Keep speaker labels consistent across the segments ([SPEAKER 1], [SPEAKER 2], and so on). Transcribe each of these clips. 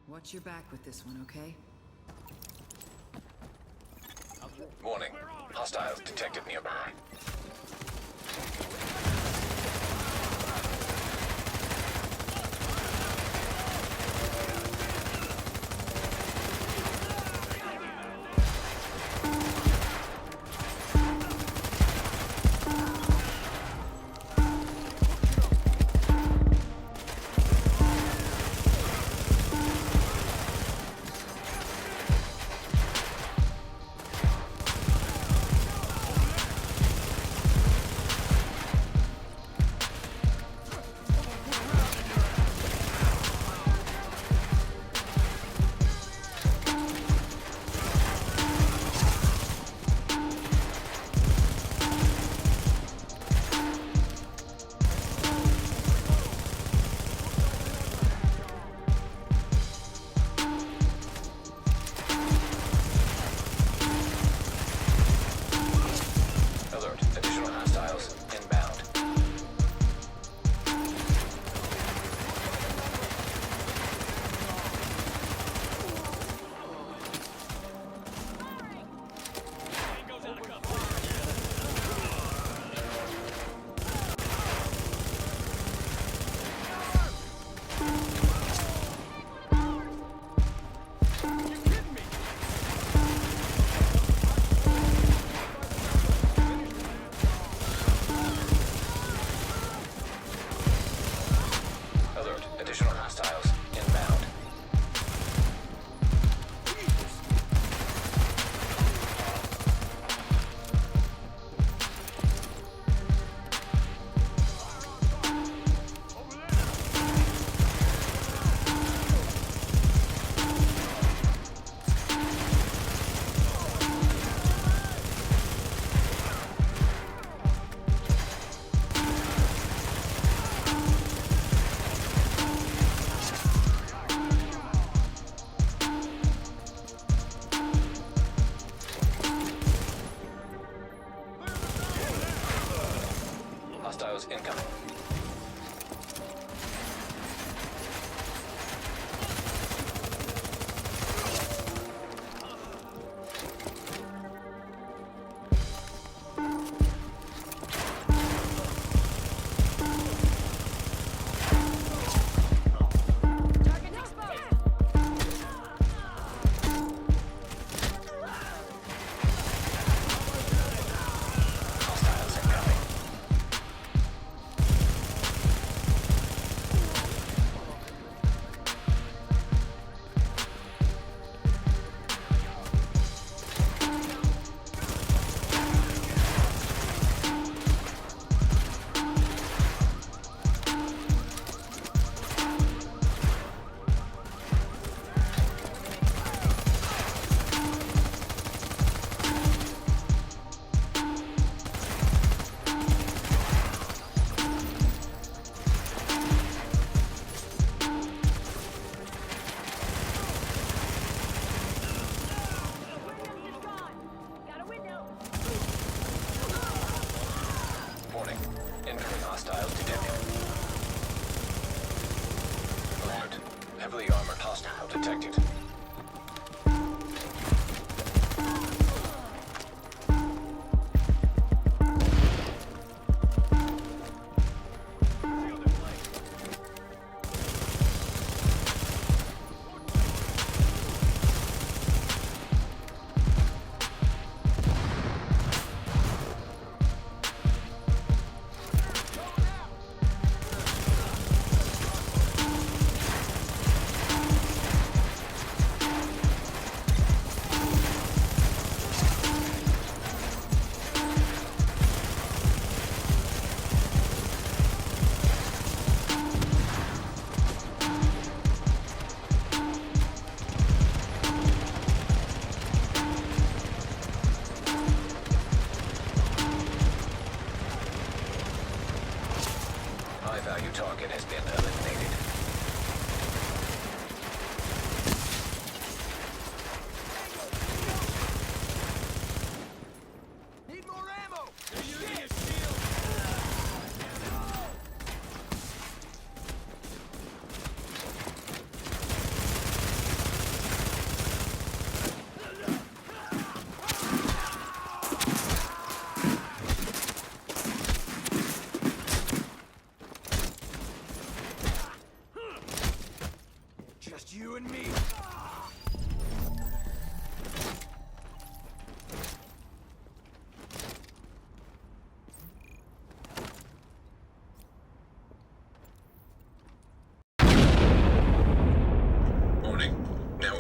[SPEAKER 1] Watch your back with this one, okay?
[SPEAKER 2] Warning. Hostiles detected nearby.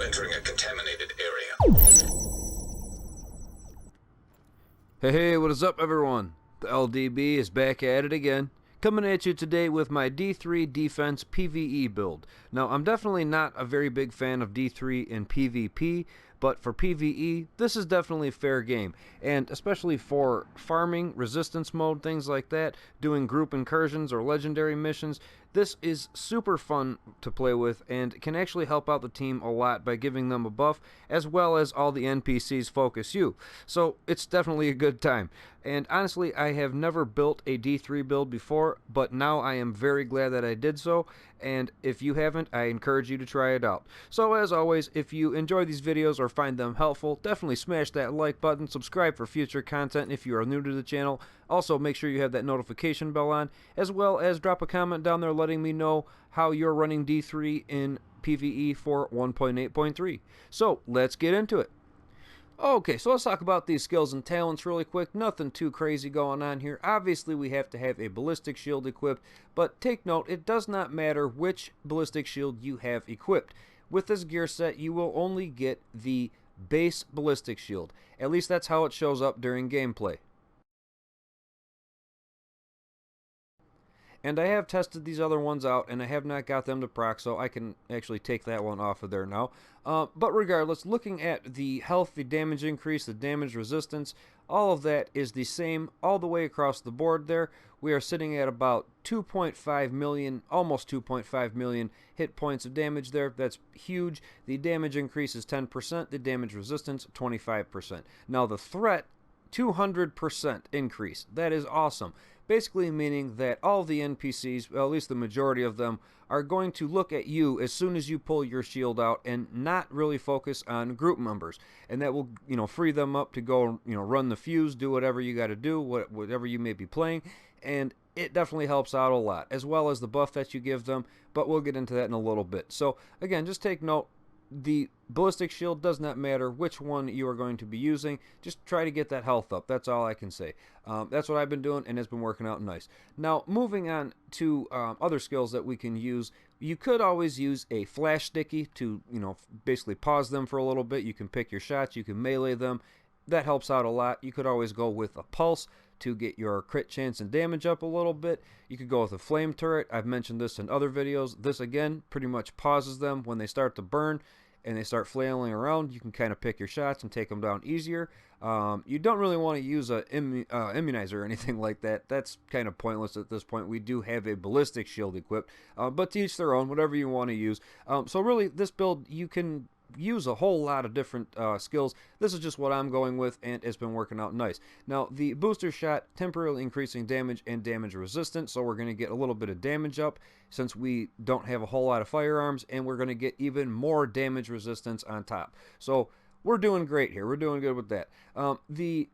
[SPEAKER 2] entering a contaminated area.
[SPEAKER 3] Hey, what is up, everyone? The LDB is back at it again, coming at you today with my D3-Defense PvE build. Now, I'm definitely not a very big fan of D3 in PvP, but for PvE, this is definitely fair game. And especially for farming, resistance mode, things like that, doing group incursions or legendary missions, this is super fun to play with and can actually help out the team a lot by giving them a buff, as well as all the NPCs focus you. So it's definitely a good time. And honestly, I have never built a D3 build before, but now I am very glad that I did so. And if you haven't, I encourage you to try it out. So as always, if you enjoy these videos or find them helpful, definitely smash that like button, subscribe for future content if you are new to the channel. Also, make sure you have that notification bell on, as well as drop a comment down there letting me know how you're running D3 in PvE for 1.8.3. So let's get into it. Okay, so let's talk about these skills and talents really quick. Nothing too crazy going on here. Obviously, we have to have a ballistic shield equipped, but take note, it does not matter which ballistic shield you have equipped. With this gear set, you will only get the base ballistic shield. At least that's how it shows up during gameplay. And I have tested these other ones out, and I have not got them to proc, so I can actually take that one off of there now. But regardless, looking at the health, the damage increase, the damage resistance, all of that is the same all the way across the board there. We are sitting at about 2.5 million, almost 2.5 million hit points of damage there. That's huge. The damage increase is 10%, the damage resistance 25%. Now the threat, 200% increase. That is awesome. Basically meaning that all the NPCs, well, at least the majority of them, are going to look at you as soon as you pull your shield out and not really focus on group members. And that will, free them up to go, run the fuse, do whatever you got to do, whatever you may be playing. And it definitely helps out a lot, as well as the buff that you give them, but we'll get into that in a little bit. So, again, just take note. The ballistic shield does not matter which one you are going to be using. Just try to get that health up. That's all I can say. That's what I've been doing, and it's been working out nice. Now, moving on to other skills that we can use. You could always use a flash sticky to, basically pause them for a little bit. You can pick your shots. You can melee them. That helps out a lot. You could always go with a pulse to get your crit chance and damage up a little bit. You could go with a flame turret. I've mentioned this in other videos. This, again, pretty much pauses them when they start to burn and they start flailing around. You can kind of pick your shots and take them down easier. You don't really want to use a immunizer or anything like that. That's kind of pointless at this point. We do have a ballistic shield equipped, but to each their own, whatever you want to use. So really, this build, you can use a whole lot of different skills. This is just what I'm going with, and it's been working out nice. Now, the booster shot, temporarily increasing damage and damage resistance, so we're going to get a little bit of damage up since we don't have a whole lot of firearms, and we're going to get even more damage resistance on top. So we're doing great here. We're doing good with that. The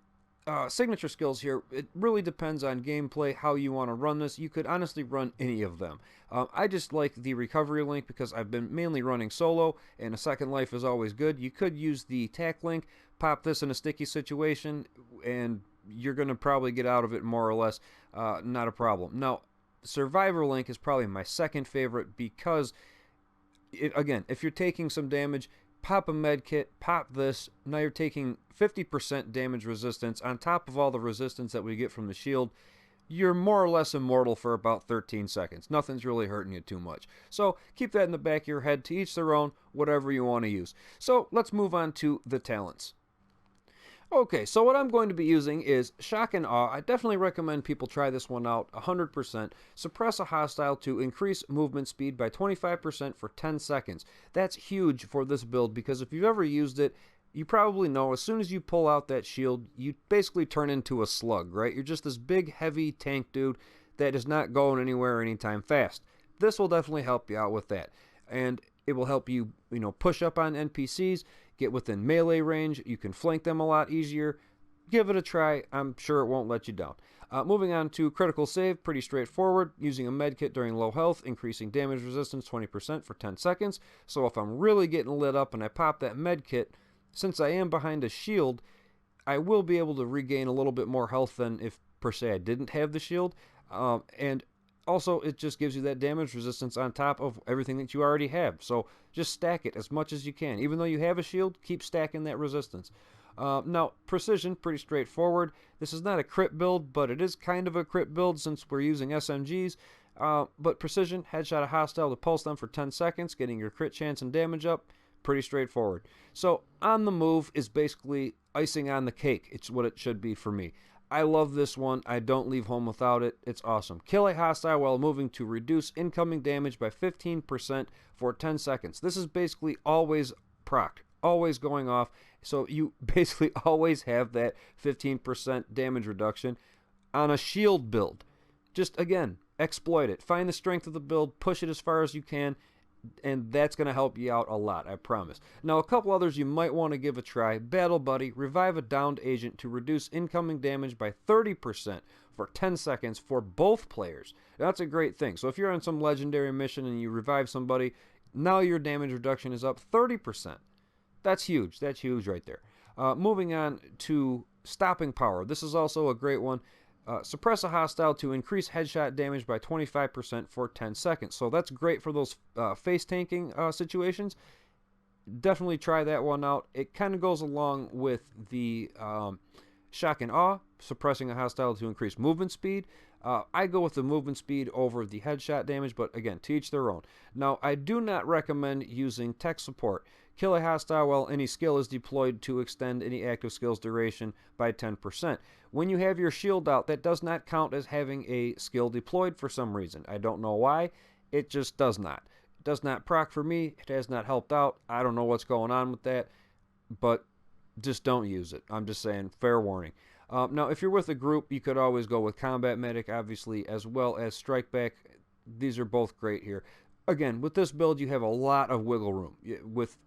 [SPEAKER 3] signature skills here, it really depends on gameplay, how you want to run this. You could honestly run any of them. I just like the recovery link because I've been mainly running solo, and a second life is always good. You could use the tack link, pop this in a sticky situation, and you're going to probably get out of it more or less, not a problem. Now, survivor link is probably my second favorite because, again, if you're taking some damage, pop a med kit, pop this, now you're taking 50% damage resistance on top of all the resistance that we get from the shield. You're more or less immortal for about 13 seconds. Nothing's really hurting you too much. So keep that in the back of your head. To each their own, whatever you want to use. So let's move on to the talents. Okay, so what I'm going to be using is Shock and Awe. I definitely recommend people try this one out 100%. Suppress a hostile to increase movement speed by 25% for 10 seconds. That's huge for this build because if you've ever used it, you probably know as soon as you pull out that shield, you basically turn into a slug, right? You're just this big, heavy tank dude that is not going anywhere anytime fast. This will definitely help you out with that. And it will help you, push up on NPCs, get within melee range. You can flank them a lot easier. Give it a try. I'm sure it won't let you down. Moving on to critical save, pretty straightforward. Using a med kit during low health, increasing damage resistance 20% for 10 seconds. So if I'm really getting lit up and I pop that med kit, since I am behind a shield, I will be able to regain a little bit more health than if, per se, I didn't have the shield. And also, it just gives you that damage resistance on top of everything that you already have. So Just stack it as much as you can. Even though you have a shield, keep stacking that resistance. Now, precision, pretty straightforward. This is not a crit build, but it is kind of a crit build since we're using SMGs. But precision, headshot a hostile to pulse them for 10 seconds, getting your crit chance and damage up. Pretty straightforward. So, on the move is basically icing on the cake. It's what it should be for me. I love this one. I don't leave home without it. It's awesome. Kill a hostile while moving to reduce incoming damage by 15% for 10 seconds. This is basically always procced, always going off. So you basically always have that 15% damage reduction on a shield build. Just, again, exploit it. Find the strength of the build, push it as far as you can, and that's going to help you out a lot, I promise. Now, a couple others you might want to give a try. Battle Buddy, revive a downed agent to reduce incoming damage by 30% for 10 seconds for both players. That's a great thing. So if you're on some legendary mission and you revive somebody, now your damage reduction is up 30%. That's huge. That's huge right there. Moving on to Stopping Power. This is also a great one. Suppress a hostile to increase headshot damage by 25% for 10 seconds. So that's great for those face tanking situations. Definitely try that one out. It kind of goes along with the Shock and Awe, suppressing a hostile to increase movement speed. I go with the movement speed over the headshot damage, but again, to each their own. Now, I do not recommend using tech support. Kill a hostile while any skill is deployed to extend any active skill's duration by 10%. When you have your shield out, that does not count as having a skill deployed for some reason. I don't know why. It just does not. It does not proc for me. It has not helped out. I don't know what's going on with that, but just don't use it. I'm just saying, fair warning. Now, if you're with a group, you could always go with Combat Medic, obviously, as well as Strike Back. These are both great here. Again, with this build, you have a lot of wiggle room. With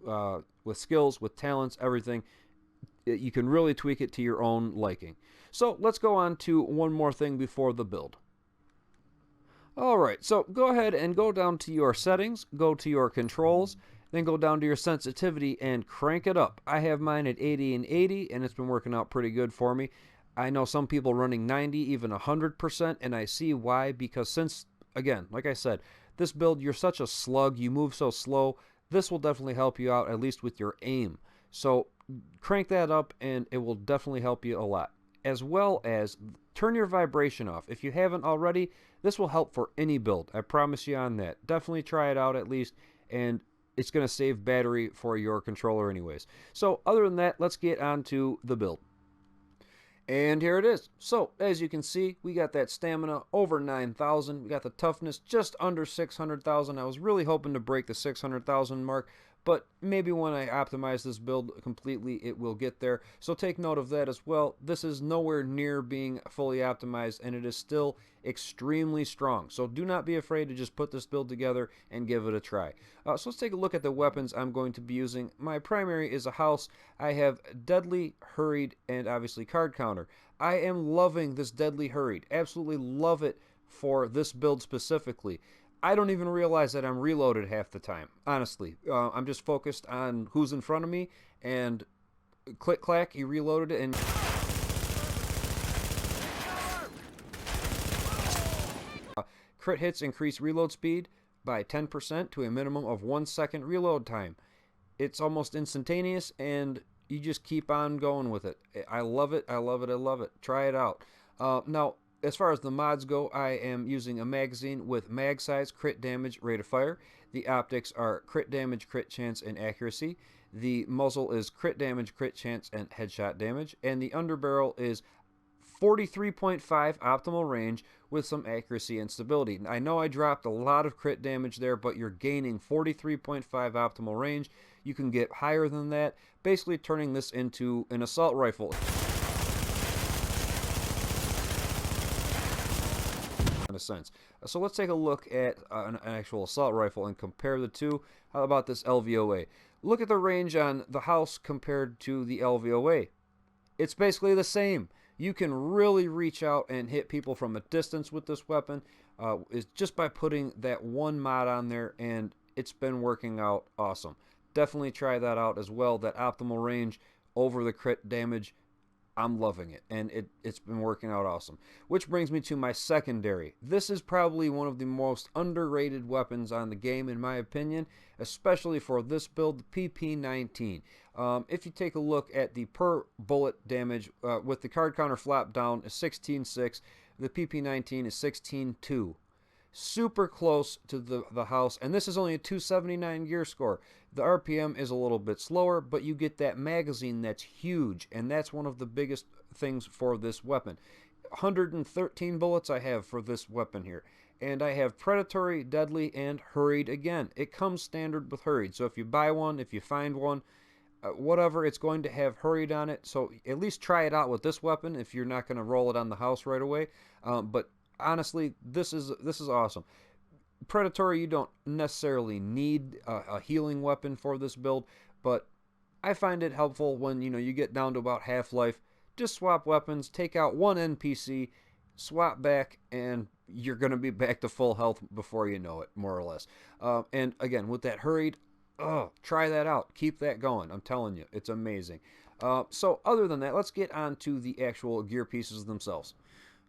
[SPEAKER 3] skills, with talents, everything. You can really tweak it to your own liking. So, let's go on to one more thing before the build. Alright, so go ahead and go down to your settings, go to your controls, then go down to your sensitivity and crank it up. I have mine at 80 and 80, and it's been working out pretty good for me. I know some people running 90, even 100%, and I see why, because since, again, like I said, this build, you're such a slug, you move so slow, this will definitely help you out, at least with your aim. So crank that up, and it will definitely help you a lot. As well as turn your vibration off. If you haven't already, this will help for any build. I promise you on that. Definitely try it out at least, and it's going to save battery for your controller anyways. So other than that, let's get on to the build. And here it is. So, as you can see, we got that stamina over 9,000. We got the toughness just under 600,000. I was really hoping to break the 600,000 mark, but maybe when I optimize this build completely, it will get there. So take note of that as well. This is nowhere near being fully optimized, and it is still extremely strong. So do not be afraid to just put this build together and give it a try. So let's take a look at the weapons I'm going to be using. My primary is a house. I have Deadly, Hurried, and obviously Card Counter. I am loving this Deadly Hurried. Absolutely love it for this build specifically. I don't even realize that I'm reloaded half the time, honestly. I'm just focused on who's in front of me, and click clack, he reloaded it, and crit hits increase reload speed by 10% to a minimum of 1 second reload time. It's almost instantaneous, and you just keep on going with it. I love it, I love it, I love it. Try it out. Now, as far as the mods go, I am using a magazine with mag size, crit damage, rate of fire. The optics are crit damage, crit chance, and accuracy. The muzzle is crit damage, crit chance, and headshot damage. And the underbarrel is 43.5 optimal range with some accuracy and stability. I know I dropped a lot of crit damage there, but you're gaining 43.5 optimal range. You can get higher than that, basically turning this into an assault rifle. In a sense. So let's take a look at an actual assault rifle and compare the two. How about this LVOA? Look at the range on the house compared to the LVOA. It's basically the same. You can really reach out and hit people from a distance with this weapon. Is just by putting that one mod on there, and it's been working out awesome. Definitely try that out as well. That optimal range over the crit damage. I'm loving it, and it's been working out awesome. Which brings me to my secondary. This is probably one of the most underrated weapons on the game, in my opinion, especially for this build, the PP-19. If you take a look at the per bullet damage, with the card counter flap down is 16.6, the PP-19 is 16.2. Super close to the house, and this is only a 279 gear score. The RPM is a little bit slower, but you get that magazine that's huge, and that's one of the biggest things for this weapon. 113 bullets I have for this weapon here, and I have predatory, deadly, and hurried again. It comes standard with hurried, so if you buy one, if you find one, whatever, it's going to have hurried on it, so at least try it out with this weapon if you're not going to roll it on the house right away. But honestly, this is awesome. Predatory, you don't necessarily need a healing weapon for this build, but I find it helpful when you get down to about half-life. Just swap weapons, take out one NPC, swap back, and you're going to be back to full health before you know it, more or less. And again, with that hurried, try that out. Keep that going. I'm telling you, it's amazing. So other than that, let's get on to the actual gear pieces themselves.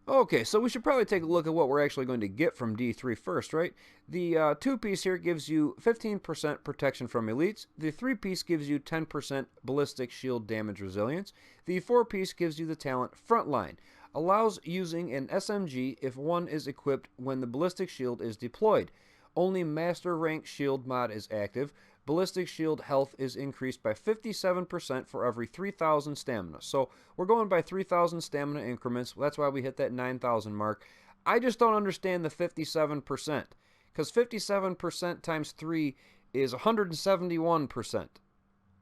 [SPEAKER 3] Okay, so we should probably take a look at what we're actually going to get from D3 first, right? The 2-piece here gives you 15% protection from elites. The 3-piece gives you 10% ballistic shield damage resilience. The 4-piece gives you the talent Frontline. Allows using an SMG if one is equipped when the ballistic shield is deployed. Only master rank shield mod is active. Ballistic shield health is increased by 57% for every 3,000 stamina. So we're going by 3,000 stamina increments. That's why we hit that 9,000 mark. I just don't understand the 57%, because 57% times 3 is 171%.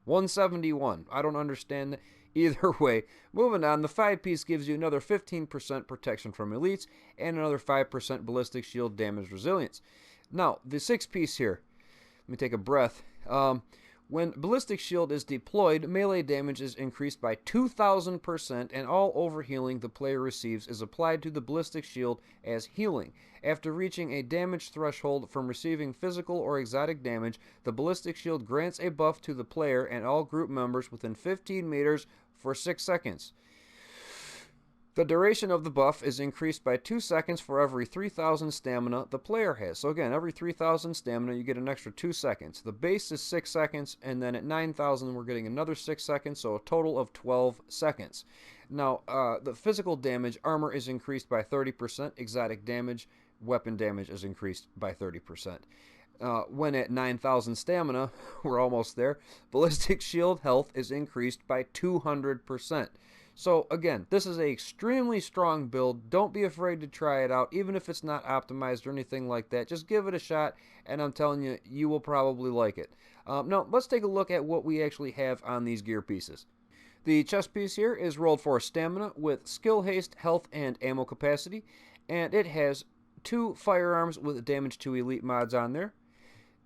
[SPEAKER 3] 171. I don't understand that. Either way, moving on, the 5-piece gives you another 15% protection from elites and another 5% ballistic shield damage resilience. Now, the 6-piece here, let me take a breath. When ballistic shield is deployed, melee damage is increased by 2,000%, and all overhealing the player receives is applied to the ballistic shield as healing. After reaching a damage threshold from receiving physical or exotic damage, the ballistic shield grants a buff to the player and all group members within 15 meters for 6 seconds. The duration of the buff is increased by 2 seconds for every 3,000 stamina the player has. So again, every 3,000 stamina, you get an extra 2 seconds. The base is 6 seconds, and then at 9,000, we're getting another 6 seconds, so a total of 12 seconds. Now, the physical damage, armor is increased by 30%. Exotic damage, weapon damage is increased by 30%. When at 9,000 stamina, we're almost there, ballistic shield health is increased by 200%. So again, this is an extremely strong build. Don't be afraid to try it out, even if it's not optimized or anything like that. Just give it a shot, and I'm telling you, you will probably like it. Now, let's take a look at what we actually have on these gear pieces. The chest piece here is rolled for stamina with skill haste, health, and ammo capacity, and it has 2 firearms with damage to elite mods on there.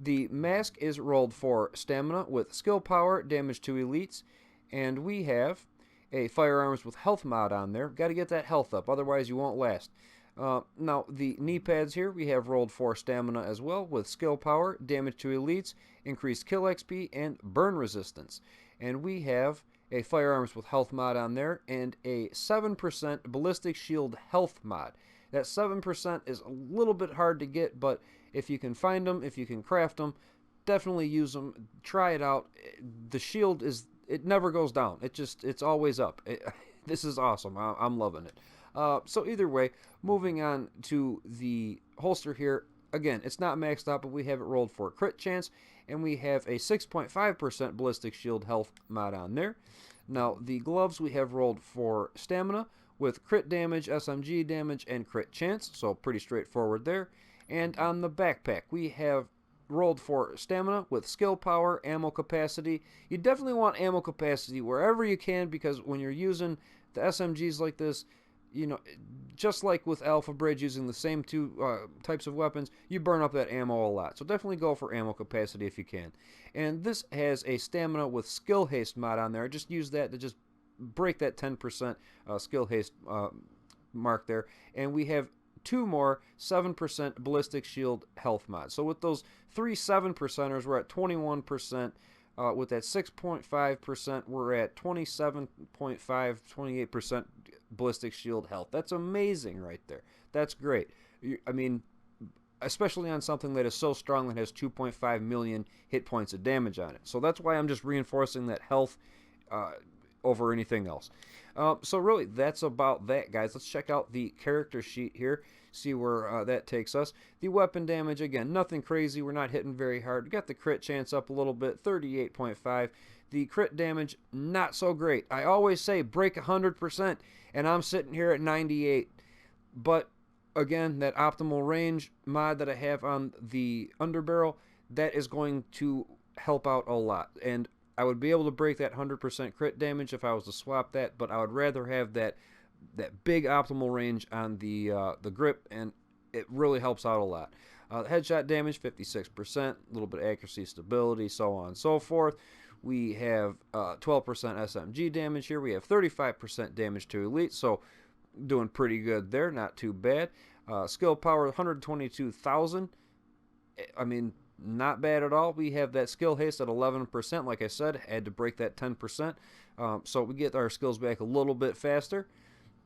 [SPEAKER 3] The mask is rolled for stamina with skill power, damage to elites, and we have a firearms with health mod on there. Got to get that health up, otherwise you won't last. Now, the knee pads here, we have rolled for stamina as well, with skill power, damage to elites, increased kill XP, and burn resistance. And we have a firearms with health mod on there, and a 7% ballistic shield health mod. That 7% is a little bit hard to get, but if you can find them, if you can craft them, definitely use them. Try it out. The shield is... it never goes down. It's always up. This is awesome. I'm loving it. So either way, moving on to the holster here. Again, it's not maxed out, but we have it rolled for crit chance, and we have a 6.5% ballistic shield health mod on there. Now, the gloves we have rolled for stamina with crit damage, SMG damage, and crit chance, so pretty straightforward there. And on the backpack, we have rolled for stamina with skill power, ammo capacity. You definitely want ammo capacity wherever you can, because when you're using the SMGs like this, just like with Alpha Bridge using the same 2 types of weapons, you burn up that ammo a lot. So definitely go for ammo capacity if you can. And this has a stamina with skill haste mod on there. Just use that to just break that 10% skill haste mark there. And we have 2 more 7% ballistic shield health mods. So with those 3 7%ers, we're at 21% With that 6.5%, we're at 27.5, 28% ballistic shield health. That's amazing right there. That's great. I mean, especially on something that is so strong that has 2.5 million hit points of damage on it. So that's why I'm just reinforcing that health over anything else. So really, that's about that, guys. Let's check out the character sheet here, see where that takes us. The weapon damage, again, nothing crazy. We're not hitting very hard. We got the crit chance up a little bit, 38.5. The crit damage, not so great. I always say break 100%, and I'm sitting here at 98. But again, that optimal range mod that I have on the underbarrel, that is going to help out a lot. And I would be able to break that 100% crit damage if I was to swap that, but I would rather have that big optimal range on the grip, and it really helps out a lot. Headshot damage, 56%, a little bit of accuracy, stability, so on and so forth. We have 12% SMG damage here. We have 35% damage to elite, so doing pretty good there, not too bad. Skill power, 122,000. I mean, not bad at all. We have that skill haste at 11%. Like I said, had to break that 10%. So we get our skills back a little bit faster,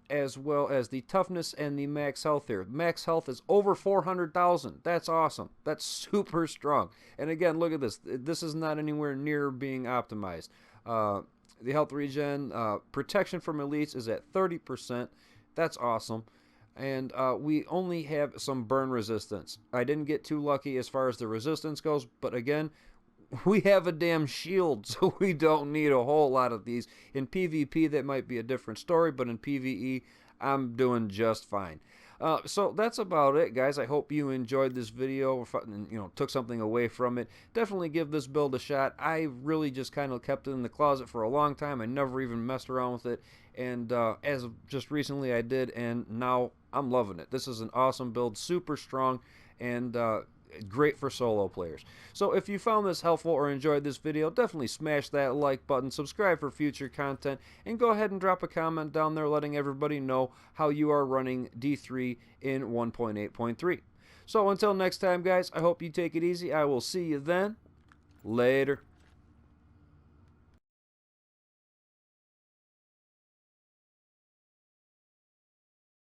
[SPEAKER 3] as well as the toughness and the max health here. Max health is over 400,000. That's awesome. That's super strong. And again, look at this. This is not anywhere near being optimized. The health regen, protection from elites is at 30%. That's awesome. And we only have some burn resistance. I didn't get too lucky as far as the resistance goes, but again, we have a damn shield, so we don't need a whole lot of these. In PvP, that might be a different story, but in PvE, I'm doing just fine. So that's about it, guys. I hope you enjoyed this video, and took something away from it. Definitely give this build a shot. I really just kind of kept it in the closet for a long time. I never even messed around with it, and as of just recently I did, and now I'm loving it. This is an awesome build, super strong, and great for solo players. So if you found this helpful or enjoyed this video, definitely smash that like button, subscribe for future content, and go ahead and drop a comment down there letting everybody know how you are running D3 in 1.8.3. So until next time, guys, I hope you take it easy. I will see you then. Later.